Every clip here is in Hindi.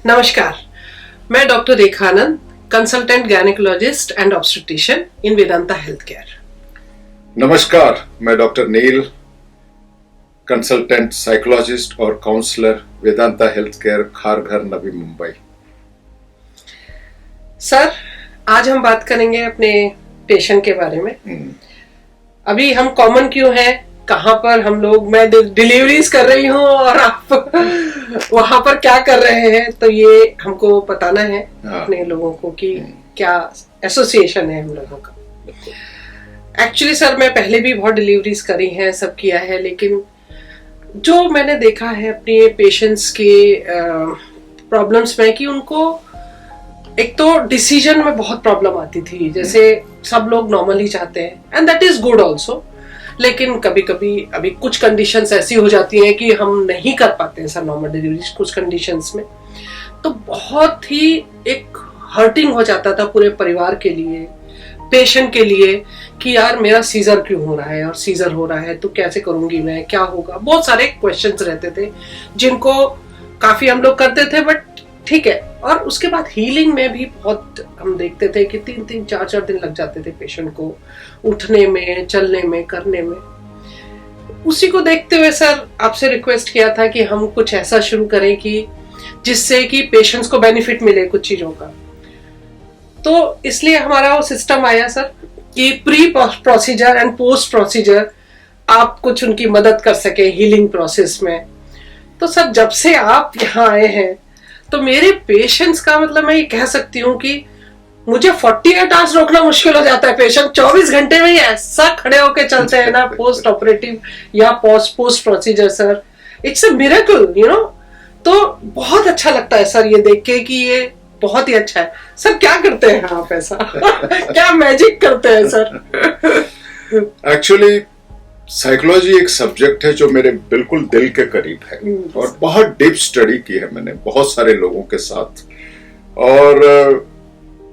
नमस्कार, मैं doctor Rekha Anand, consultant gynaecologist and obstetrician in Vedanta health care. नमस्कार, मैं डॉक्टर नील, कंसल्टेंट साइकोलॉजिस्ट और counsellor, Vedanta health care, Kharghar, Navi Mumbai. Sir, आज हम बात करेंगे अपने पेशेंट के बारे में। अभी हम कॉमन क्यों हैं, कहाँ पर हम लोग, मैं डिलीवरीज कर रही हूँ और आप वहां पर क्या कर रहे हैं, तो ये हमको बताना है अपने लोगों को कि क्या एसोसिएशन है हम लोगों का। एक्चुअली सर, मैं पहले भी बहुत डिलीवरीज करी हैं, सब किया है, लेकिन जो मैंने देखा है अपने पेशेंट्स के प्रॉब्लम्स में कि उनको एक तो डिसीजन में बहुत प्रॉब्लम आती थी। जैसे सब लोग नॉर्मल ही चाहते हैं and that is good also, लेकिन कभी कभी अभी कुछ कंडीशंस ऐसी हो जाती हैं कि हम नहीं कर पाते हैं सर नॉर्मल डिलीवरी कुछ कंडीशंस में। तो बहुत ही एक हर्टिंग हो जाता था पूरे परिवार के लिए, पेशेंट के लिए, कि यार मेरा सीजर क्यों हो रहा है और सीजर हो रहा है तो कैसे करूंगी मैं, क्या होगा। बहुत सारे क्वेश्चंस रहते थे जिनको काफी हम लोग करते थे, बट ठीक है। और उसके बाद हीलिंग में भी बहुत हम देखते थे कि 3-3, 4-4 दिन लग जाते थे पेशेंट को उठने में, चलने में, करने में। उसी को देखते हुए सर आपसे रिक्वेस्ट किया था कि हम कुछ ऐसा शुरू करें कि जिससे कि पेशेंट्स को बेनिफिट मिले कुछ चीजों का। तो इसलिए हमारा वो सिस्टम आया सर कि pre procedure and post procedure आप कुछ उनकी मदद कर सके हीलिंग प्रोसेस में। तो सर, जब से आप यहाँ आए हैं तो मेरे पेशेंट्स का मतलब मैं ये कह सकती हूँ कि मुझे 48 आवर्स रोकना मुश्किल हो जाता है। पेशेंट 24 घंटे में ही ऐसा खड़े होके चलते हैं ना, पोस्ट ऑपरेटिव या post procedure sir, it's a miracle, you know. तो बहुत अच्छा लगता है सर ये देख के कि ये बहुत ही अच्छा है। सर, क्या करते हैं आप ऐसा क्या मैजिक करते हैं सर? एक्चुअली साइकोलॉजी एक सब्जेक्ट है जो मेरे बिल्कुल दिल के करीब है और बहुत डीप स्टडी की है मैंने बहुत सारे लोगों के साथ। और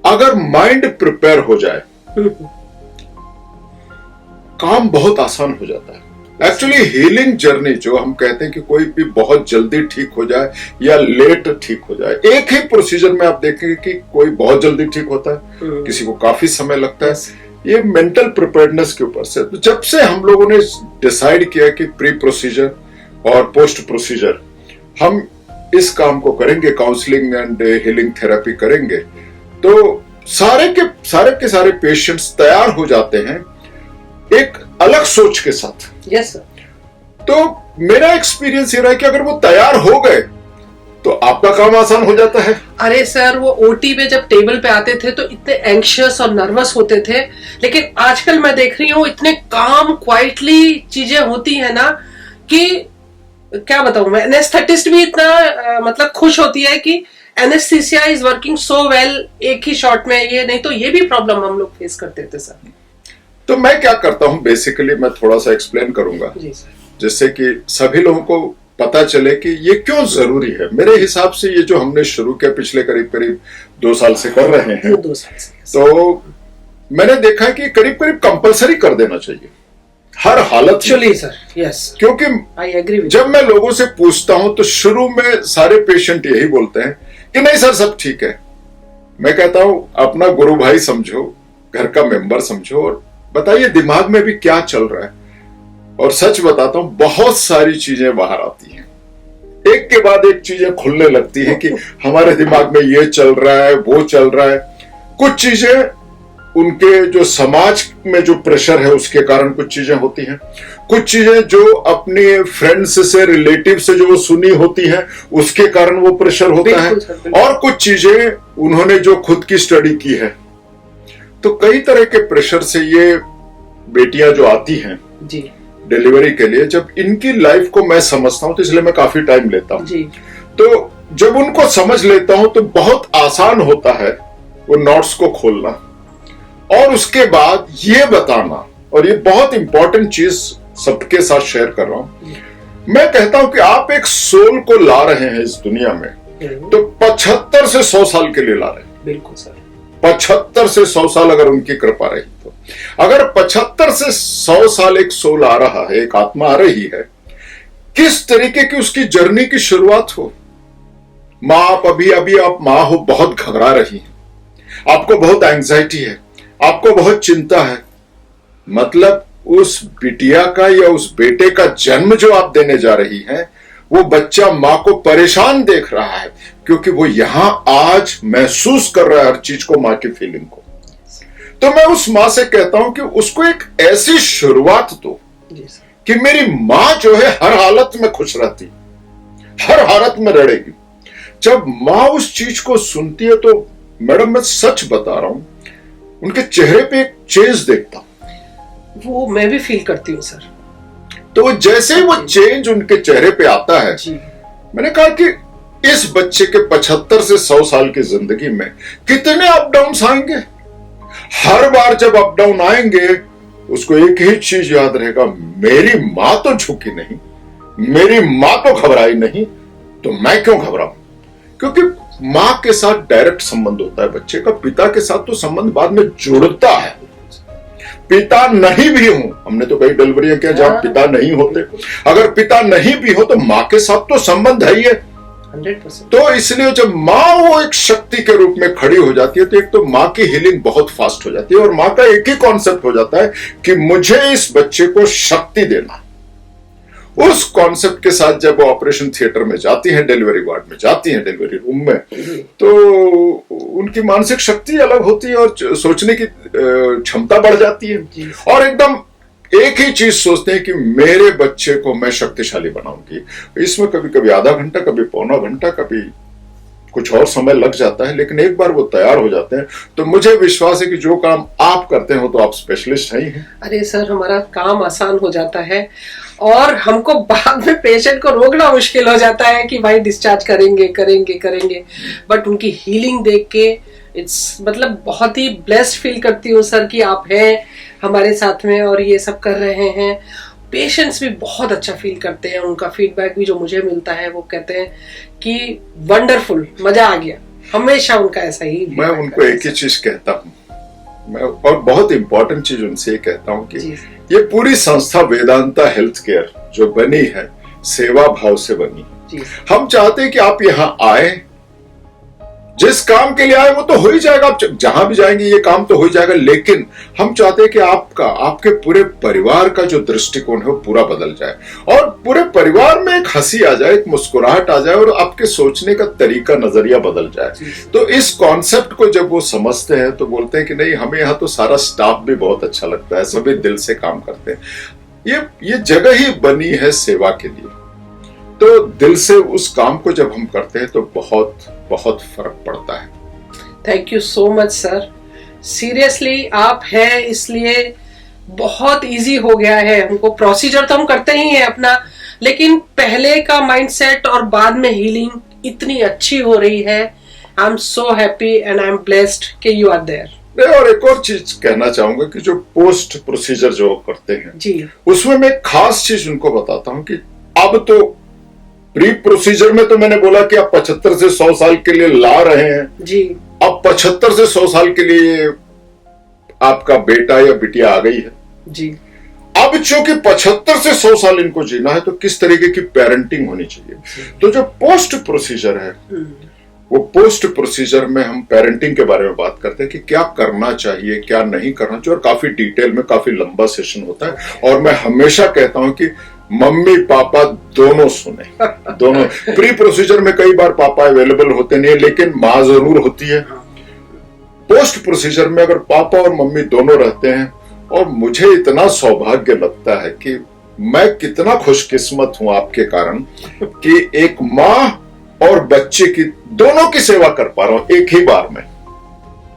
अगर माइंड प्रिपेयर हो जाए काम बहुत आसान हो जाता है। एक्चुअली हीलिंग जर्नी जो हम कहते हैं कि कोई भी बहुत जल्दी ठीक हो जाए या लेट ठीक हो जाए, एक ही प्रोसीजर में आप देखेंगे कि कोई बहुत जल्दी ठीक होता है, किसी को काफी समय लगता है। ये मेंटल प्रिपेयर्डनेस के ऊपर से, तो जब से हम लोगों ने डिसाइड किया कि प्री प्रोसीजर और पोस्ट प्रोसीजर हम इस काम को करेंगे, काउंसलिंग एंड हीलिंग थेरेपी करेंगे, तो सारे के पेशेंट्स तैयार हो जाते हैं एक अलग सोच के साथ। Yes sir. तो मेरा एक्सपीरियंस ये रहा है कि अगर वो तैयार हो गए तो आपका काम आसान हो जाता है। अरे सर, वो ओटी में जब टेबल पे आते थे तो इतने एंग्शियस और नर्वस होते थे, लेकिन आजकल मैं देख रही हूँ इतने काम क्वाइटली चीजें होती है ना कि क्या बताऊं मैं। एनेस्थेटिस्ट भी इतना मतलब खुश होती है कि anaesthesia is working so well, एक ही शॉट में। ये नहीं तो ये भी प्रॉब्लम हम लोग फेस करते थे सर। तो मैं क्या करता हूँ, बेसिकली मैं थोड़ा सा एक्सप्लेन करूंगा जी सर, जिससे कि सभी लोगों को पता चले कि ये क्यों जरूरी है। मेरे हिसाब से ये जो हमने शुरू किया पिछले करीब 2 साल से कर रहे हैं, 2 साल से, तो मैंने देखा है कि करीब कंपलसरी कर देना चाहिए हर हालत में सर। यस, क्योंकि आई एग्री। जब मैं लोगों से पूछता हूं तो शुरू में सारे पेशेंट यही बोलते हैं कि नहीं सर सब ठीक है। मैं कहता हूं अपना गुरु भाई समझो, घर का मेंबर समझो और बताइए दिमाग में भी क्या चल रहा है। और सच बताता हूं, बहुत सारी चीजें बाहर आती हैं, एक के बाद एक चीजें खुलने लगती हैं कि हमारे दिमाग में ये चल रहा है, वो चल रहा है। कुछ चीजें उनके जो समाज में जो प्रेशर है उसके कारण कुछ चीजें होती हैं, कुछ चीजें जो अपने फ्रेंड्स से, रिलेटिव से जो वो सुनी होती हैं उसके कारण वो प्रेशर होता है, और कुछ चीजें उन्होंने जो खुद की स्टडी की है। तो कई तरह के प्रेशर से ये बेटियां जो आती हैं जी डिलीवरी के लिए, जब इनकी लाइफ को मैं समझता हूं तो इसलिए मैं काफी टाइम लेता हूं। तो जब उनको समझ लेता हूं तो बहुत आसान होता है वो नॉट्स को खोलना और उसके बाद ये बताना। और ये बहुत इंपॉर्टेंट चीज सबके साथ शेयर कर रहा हूं। मैं कहता हूं कि आप एक सोल को ला रहे हैं इस दुनिया में, तो 75 से 100 साल के लिए ला रहे हैं। बिल्कुल सर। 75 से 100 साल अगर उनकी कृपा रही तो। अगर 75 से 100 साल एक सोल आ रहा है, एक आत्मा आ रही है, किस तरीके की उसकी जर्नी की शुरुआत हो, माँ आप अभी आप माँ हो, बहुत घबरा रही हैं, आपको बहुत एंजाइटी है, आपको बहुत चिंता है, मतलब उस बिटिया का या उस बेटे का जन्म जो आप देने जा रही हैं, वो बच्चा माँ को परेशान देख रहा है, क्योंकि वो यहां आज महसूस कर रहा है हर चीज को, माँ की फीलिंग को। तो मैं उस माँ से कहता हूं कि उसको एक ऐसी शुरुआत दो कि मेरी माँ जो है हर हालत में खुश रहती, हर हालत में रड़ेगी। जब माँ उस चीज को सुनती है तो मैडम मैं सच बता रहा हूं, उनके चेहरे पे एक चेंज देखता हूं। वो मैं भी फील करती हूँ सर। तो जैसे ही वो चेंज उनके चेहरे पे आता है, मैंने कहा कि इस बच्चे के 75 से 100 साल की जिंदगी में कितने अप डाउन आएंगे। हर बार जब अप डाउन आएंगे उसको एक ही चीज याद रहेगा, मेरी मां तो झुकी नहीं, मेरी मां तो घबराई नहीं, तो मैं क्यों घबराऊं। क्योंकि मां के साथ डायरेक्ट संबंध होता है बच्चे का, पिता के साथ तो संबंध बाद में जुड़ता है। पिता नहीं भी हूं, हमने तो कई डिलीवरियां किया जहां पिता नहीं होते, अगर पिता नहीं भी हो तो मां के साथ तो संबंध है ही है 100%। तो इसलिए जब माँ वो एक शक्ति के रूप में खड़ी हो जाती है तो एक तो माँ की हीलिंग बहुत फास्ट हो जाती है, और माँ का एक ही कॉन्सेप्ट हो जाता है कि मुझे इस बच्चे को शक्ति देना। उस कॉन्सेप्ट के साथ जब वो ऑपरेशन थिएटर में जाती हैं, डिलीवरी वार्ड में जाती हैं, डिलीवरी रूम में, तो उनकी मानसिक शक्ति अलग होती है और सोचने की क्षमता बढ़ जाती है, और एकदम एक ही चीज सोचते हैं कि मेरे बच्चे को मैं शक्तिशाली बनाऊंगी। इसमें कभी कभी आधा घंटा, कभी पौना घंटा, कभी कुछ और समय लग जाता है, लेकिन एक बार वो तैयार हो जाते हैं तो मुझे विश्वास है कि जो काम आप करते हो तो आप स्पेशलिस्ट ही हैं। अरे सर, हमारा काम आसान हो जाता है और हमको बाद में पेशेंट को रोकना मुश्किल हो जाता है कि भाई डिस्चार्ज करेंगे, बट उनकी हीलिंग देख के इट्स मतलब बहुत ही ब्लेस्ड फील करती हूँ सर कि आप हैं हमारे साथ में और ये सब कर रहे हैं। पेशेंट्स भी बहुत अच्छा फील करते हैं, उनका फीडबैक भी जो मुझे मिलता है वो कहते हैं कि वंडरफुल, मजा आ गया। हमेशा उनका ऐसा ही। मैं उनको एक ही चीज कहता हूँ, मैं और बहुत इंपॉर्टेंट चीज उनसे ये कहता हूँ कि ये पूरी संस्था वेदांता हेल्थ केयर जो बनी है, सेवा भाव से बनी है। हम चाहते हैं कि आप यहाँ आए, जिस काम के लिए आए वो तो हो ही जाएगा, आप जहां भी जाएंगे ये काम तो हो ही जाएगा, लेकिन हम चाहते हैं कि आपके पूरे परिवार का जो दृष्टिकोण है वो पूरा बदल जाए, और पूरे परिवार में एक हंसी आ जाए, एक मुस्कुराहट आ जाए, और आपके सोचने का तरीका, नजरिया बदल जाए। तो इस कॉन्सेप्ट को जब वो समझते हैं तो बोलते हैं कि नहीं, हमें यहाँ तो सारा स्टाफ भी बहुत अच्छा लगता है, सभी दिल से काम करते हैं, ये जगह ही बनी है सेवा के लिए। तो दिल से उस काम को जब हम करते हैं तो बहुत बहुत फर्क पड़ता है। Thank you so much sir, seriously आप हैं इसलिए बहुत इजी हो गया है हमको। प्रोसीजर तो हम करते ही हैं अपना, लेकिन पहले का माइंडसेट और बाद में हीलिंग इतनी अच्छी हो रही है। I am so happy and I am blessed कि यू आर देयर। और एक और चीज कहना चाहूंगा कि जो पोस्ट प्रोसीजर जो करते हैं जी, उसमें मैं खास चीज उनको बताता हूं कि अब तो प्री प्रोसीजर में तो मैंने बोला कि आप 75 से 100 साल के लिए ला रहे हैं जी, अब 75 से 100 साल के लिए आपका बेटा या बिटिया आ गई है जी। अब चूंकि 75 से 100 साल इनको जीना है तो किस तरीके की पेरेंटिंग होनी चाहिए। तो जो पोस्ट प्रोसीजर है, वो पोस्ट प्रोसीजर में हम पेरेंटिंग के बारे में बात करते हैं कि क्या करना चाहिए, क्या नहीं करना चाहिए, और काफी डिटेल में काफी लंबा सेशन होता है। और मैं हमेशा कहता हूं कि मम्मी पापा दोनों सुने, दोनों। प्री प्रोसीजर में कई बार पापा अवेलेबल होते नहीं है, लेकिन माँ जरूर होती है। पोस्ट प्रोसीजर में अगर पापा और मम्मी दोनों रहते हैं, और मुझे इतना सौभाग्य लगता है कि मैं कितना खुशकिस्मत हूं आपके कारण कि एक माँ और बच्चे की दोनों की सेवा कर पा रहा हूं एक ही बार में।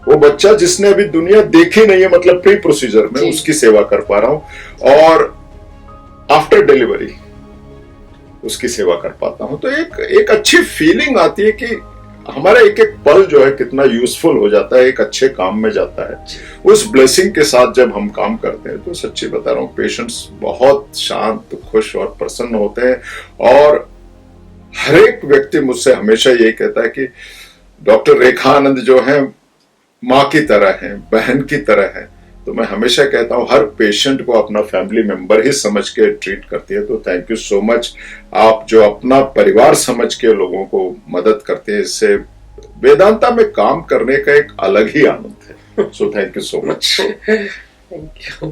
वो बच्चा जिसने अभी दुनिया देखी नहीं है, मतलब प्री प्रोसीजर में, उसकी सेवा कर पा रहा हूं, और आफ्टर डिलीवरी उसकी सेवा कर पाता हूं। तो एक अच्छी फीलिंग आती है कि हमारा एक एक पल जो है कितना यूजफुल हो जाता है, एक अच्छे काम में जाता है। उस ब्लेसिंग के साथ जब हम काम करते हैं तो सच्ची बता रहा हूं, पेशेंट्स बहुत शांत, खुश और प्रसन्न होते हैं। और हर एक व्यक्ति मुझसे हमेशा यही कहता है कि डॉक्टर रेखा आनंद जो है माँ की तरह है, बहन की तरह है, तो मैं हमेशा कहता हूं हर पेशेंट को अपना फैमिली मेंबर ही समझ के ट्रीट करती है। तो थैंक यू सो मच, आप जो अपना परिवार समझ के लोगों को मदद करते हैं, इससे वेदांता में काम करने का एक अलग ही आनंद है। So thank you so much. Thank you.